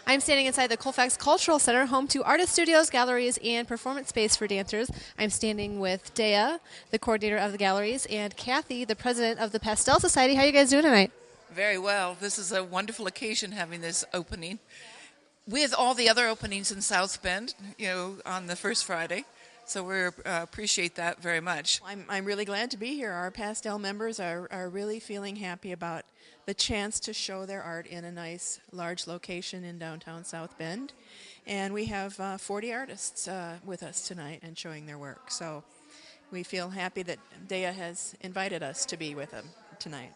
I'm standing inside the Colfax Cultural Center, home to artist studios, galleries, and performance space for dancers. I'm standing with Dea, the coordinator of the galleries, and Kathy, the president of the Pastel Society. How are you guys doing tonight? Very well. This is a wonderful occasion having this opening with all the other openings in South Bend, on the first Friday. So we appreciate that very much. I'm really glad to be here. Our pastel members are really feeling happy about the chance to show their art in a nice, large location in downtown South Bend. And we have 40 artists with us tonight and showing their work. So we feel happy that Dea has invited us to be with them tonight.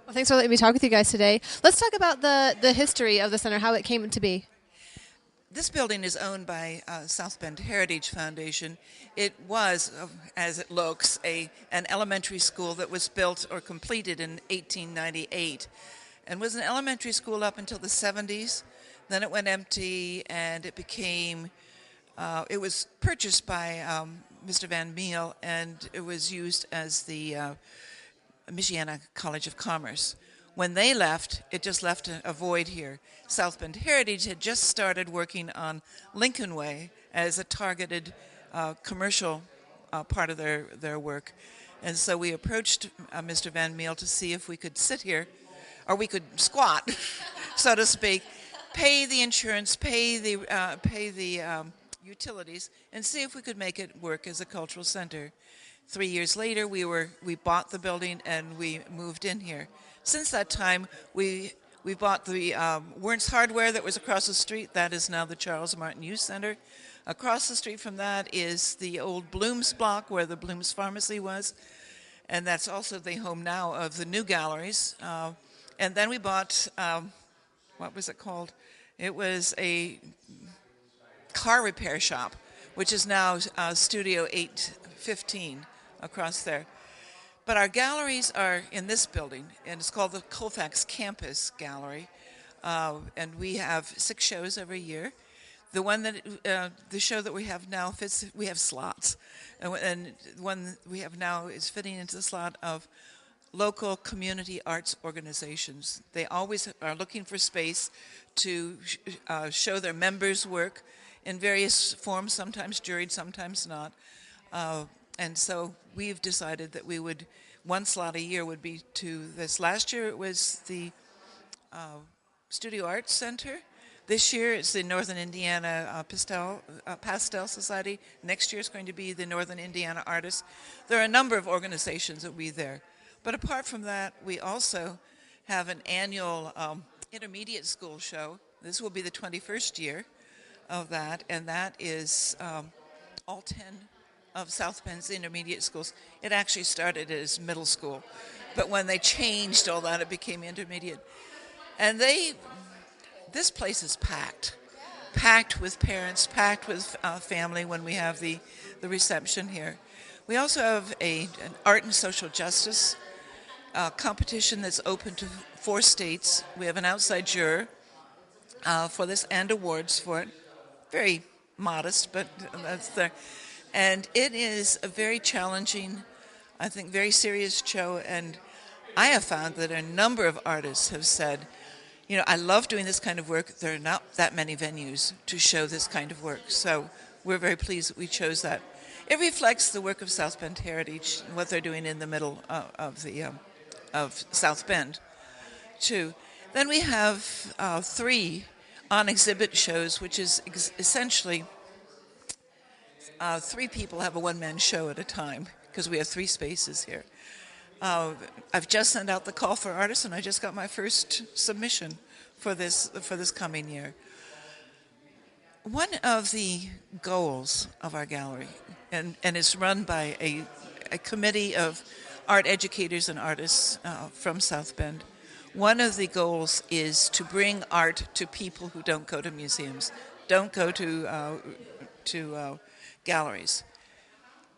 Well, thanks for letting me talk with you guys today. Let's talk about the history of the center, how it came to be. This building is owned by South Bend Heritage Foundation. It was, as it looks, an elementary school that was built or completed in 1898 and was an elementary school up until the 70s. Then it went empty and it was purchased by Mr. Van Meel, and it was used as the Michiana College of Commerce. When they left, it just left a void here. South Bend Heritage had just started working on Lincoln Way as a targeted commercial part of their work. And so we approached Mr. Van Meel to see if we could sit here, or we could squat, so to speak, pay the insurance, pay the utilities, and see if we could make it work as a cultural center. 3 years later, we bought the building and we moved in here. Since that time, we bought the Wern's Hardware that was across the street. That is now the Charles Martin Youth Center. Across the street from that is the old Bloom's block where the Bloom's Pharmacy was. And that's also the home now of the new galleries. And then we bought, what was it called? It was a car repair shop, which is now Studio 815 across there. But our galleries are in this building, and it's called the Colfax Campus Gallery, and we have 6 shows every year. The show that we have now we have slots, and the one we have now is fitting into the slot of local community arts organizations. They always are looking for space to show their members' work in various forms, sometimes juried, sometimes not. And so we've decided that we would, one slot a year would be to this. Last year it was the Studio Arts Center. This year it's the Northern Indiana Pastel Society. Next year it's going to be the Northern Indiana Artists. There are a number of organizations that will be there. But apart from that, we also have an annual intermediate school show. This will be the 21st year of that, and that is all 10 of South Bend's intermediate schools. It actually started as middle school, but when they changed all that, it became intermediate. And this place is packed with parents, packed with family when we have the reception here. We also have an art and social justice competition that's open to 4 states. We have an outside juror for this and awards for it. Very modest, but that's there. And it is a very challenging, I think, very serious show. And I have found that a number of artists have said, I love doing this kind of work. There are not that many venues to show this kind of work. So we're very pleased that we chose that. It reflects the work of South Bend Heritage, what they're doing in the middle of South Bend, too. Then we have 3 on-exhibit shows, which is essentially 3 people have a one-man show at a time because we have 3 spaces here. I've just sent out the call for artists, and I just got my first submission for this coming year. One of the goals of our gallery, and it's run by a committee of art educators and artists from South Bend. One of the goals is to bring art to people who don't go to museums, don't go to galleries.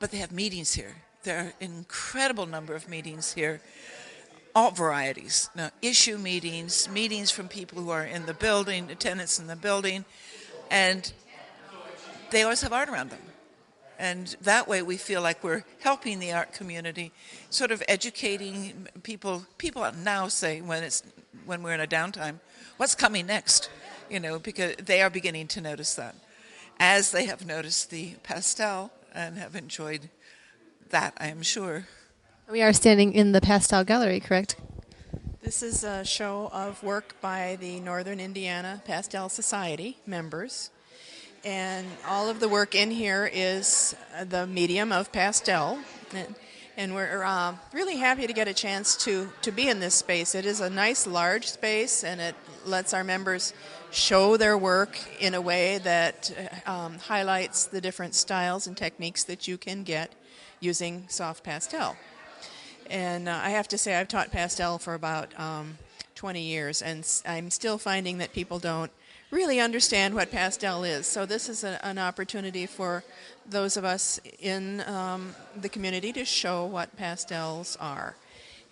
But they have meetings here. There are an incredible number of meetings here, all varieties. Now, issue meetings, meetings from people who are in the building, tenants in the building, and they always have art around them. And that way we feel like we're helping the art community, sort of educating people. People now say when we're in a downtime, what's coming next? because they are beginning to notice that, as they have noticed the pastel and have enjoyed that, I am sure. We are standing in the Pastel Gallery, correct? This is a show of work by the Northern Indiana Pastel Society members. And all of the work in here is the medium of pastel. And we're really happy to get a chance to be in this space. It is a nice, large space, and it lets our members show their work in a way that highlights the different styles and techniques that you can get using soft pastel. And I have to say, I've taught pastel for about 20 years, and I'm still finding that people don't really understand what pastel is. So this is an opportunity for those of us in the community to show what pastels are.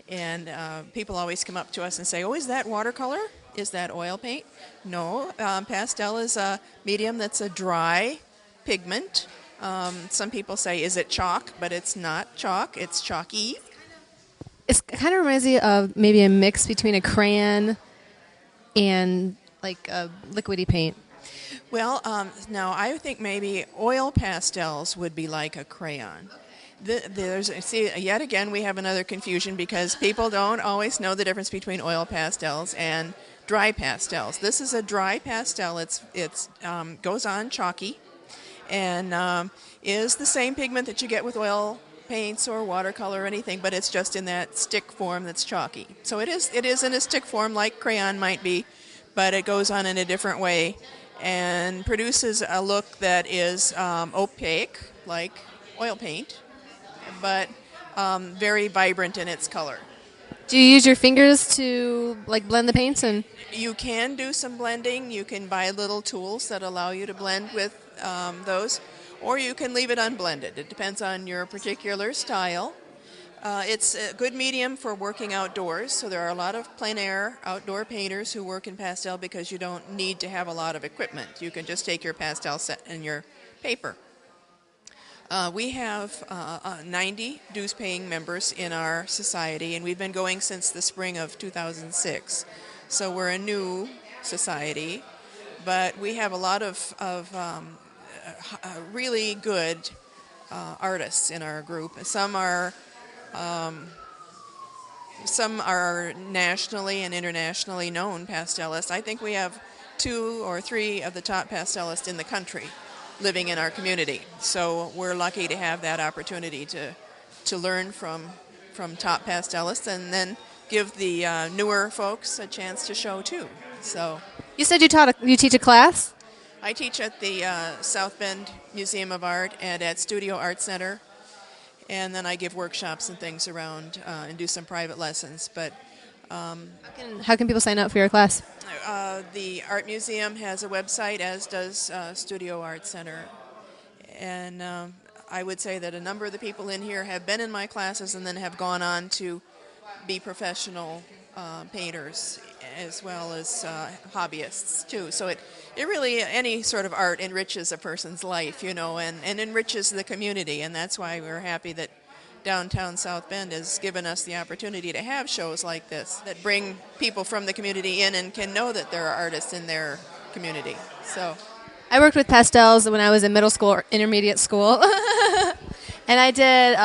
And people always come up to us and say, oh, is that watercolor? Is that oil paint? No, pastel is a medium that's a dry pigment. Some people say, is it chalk? But it's not chalk, it's chalky. It kind of reminds me of maybe a mix between a crayon and like a liquidy paint. Well, now I think maybe oil pastels would be like a crayon. Yet again, we have another confusion because people don't always know the difference between oil pastels and dry pastels. This is a dry pastel. It's goes on chalky and is the same pigment that you get with oil paints or watercolor or anything, but it's just in that stick form that's chalky. So it is in a stick form like crayon might be, but it goes on in a different way and produces a look that is opaque like oil paint, but very vibrant in its color. Do you use your fingers to like blend the paints? And you can do some blending. You can buy little tools that allow you to blend with those, or you can leave it unblended. It depends on your particular style. It's a good medium for working outdoors, so there are a lot of plein air outdoor painters who work in pastel because you don't need to have a lot of equipment. You can just take your pastel set and your paper. We have 90 dues-paying members in our society, and we've been going since the spring of 2006. So we're a new society, but we have a lot of really good artists in our group. Some are nationally and internationally known pastelists. I think we have 2 or 3 of the top pastelists in the country living in our community. So we're lucky to have that opportunity to learn from top pastelists and then give the newer folks a chance to show too. So you said you teach a class? I teach at the South Bend Museum of Art and at Studio Art Center, and then I give workshops and things around and do some private lessons. But how can people sign up for your class? The Art Museum has a website, as does Studio Art Center. And I would say that a number of the people in here have been in my classes and then have gone on to be professional painters as well as hobbyists too. So it really, any sort of art enriches a person's life, and enriches the community. And that's why we're happy that downtown South Bend has given us the opportunity to have shows like this that bring people from the community in and can know that there are artists in their community. So I worked with pastels when I was in middle school or intermediate school. And I did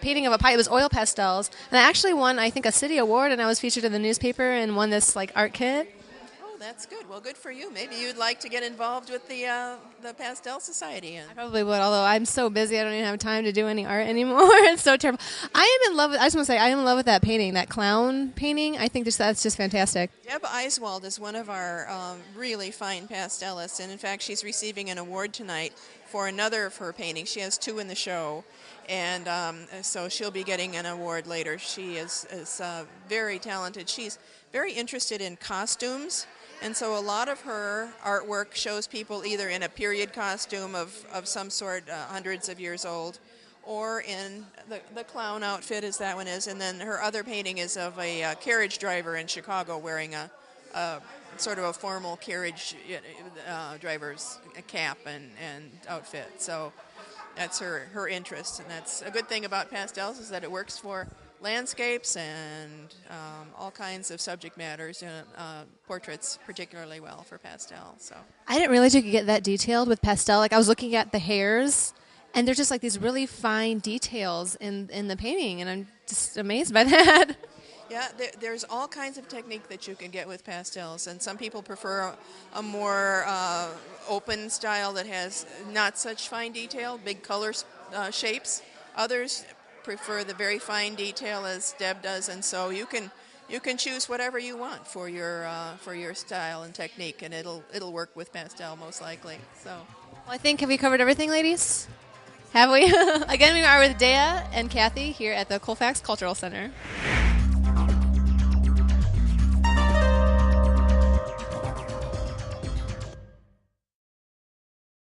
painting of a pipe. It was oil pastels. And I actually won, I think, a city award, and I was featured in the newspaper and won this art kit. Oh, that's good. Well, good for you. Maybe you'd like to get involved with the Pastel Society. I probably would, although I'm so busy I don't even have time to do any art anymore. It's so terrible. I am in love with, I just want to say, I am in love with that painting, that clown painting. I think that's just fantastic. Deb Eiswald is one of our really fine pastelists, and in fact, she's receiving an award tonight for another of her paintings. She has 2 in the show, and so she'll be getting an award later. She is very talented. She's very interested in costumes, and so a lot of her artwork shows people either in a period costume of some sort, hundreds of years old, or in the clown outfit, as that one is. And then her other painting is of a carriage driver in Chicago wearing a sort of a formal carriage driver's cap and outfit. So that's her interest, and that's a good thing about pastels, is that it works for landscapes and all kinds of subject matters, portraits particularly well for pastel. So I didn't realize you could get that detailed with pastel. Like I was looking at the hairs, and there's just like these really fine details in the painting, and I'm just amazed by that. yeah, there's all kinds of technique that you can get with pastels, and some people prefer a more open style that has not such fine detail, big color shapes. Others prefer the very fine detail as Deb does, and so you can choose whatever you want for your style and technique, and it'll work with pastel most likely. So, Well, I think, have we covered everything, ladies? Have we? Again, we are with Dea and Kathy here at the Colfax Cultural Center.